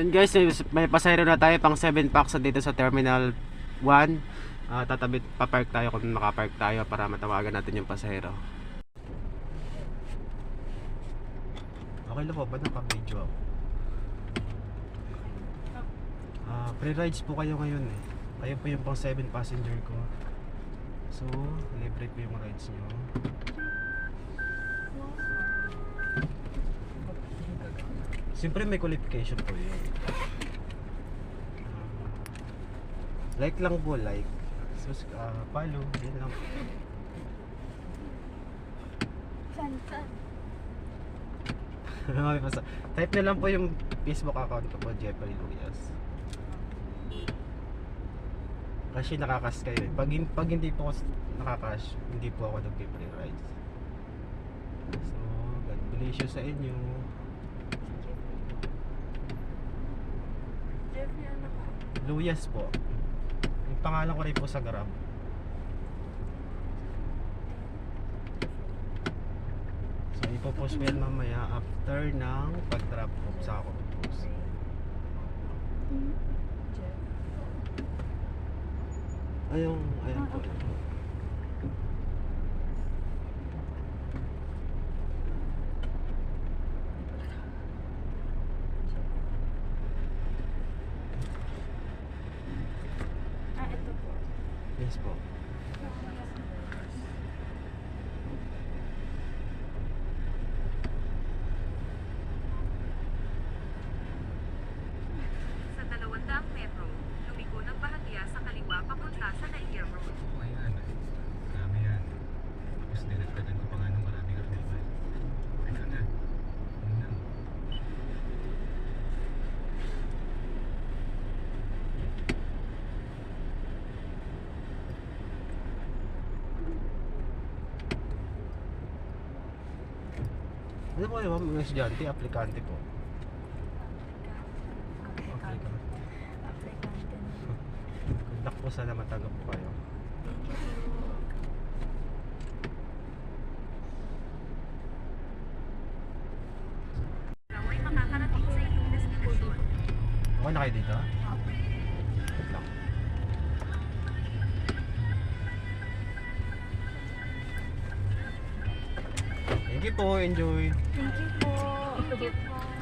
Ayun guys, may pasahero na tayo pang 7 packs dito sa Terminal 1. Tatabi, papark tayo kung makapark tayo para matawagan natin yung pasahero. Okay lang po ba naka-video ako? Free rides po kayo ngayon eh. Kayo po yung pang 7 passenger ko. So, libre po yung rides nyo. Siyempre may qualification po yun. Like lang po, like. Follow, yun lang. Type na lang po yung Facebook account ko po, Jeffrey Luyas. Kasi nakakas kayo eh. Pag hindi po ako nakakas, hindi po ako nag-free rides. So, God bless you sa inyo. Jeffrey, ano ka? Luyas po. Yung pangalan ko rin po sa Grab. So, ipopost ko yan mamaya after ng pag-drop off sa ako. Ayun po. Ito po. Yes po. Sa 200 metro, lumiko ng bahagya sa kaliwa papunta sa Nair Road. Ayan, marami yan. Tapos dinagdagan ko pa nga ng maraming arrival. Ito na. Yun na. Ano po yun, mga estudyante, aplikante po. Aplikante. Contact po sana matanggap po kayo. Ikaw ay makakarating sa iyong destinasyon. Okay na kayo dito? Wait lang. Thank you po, enjoy. Thank you po. Thank you po.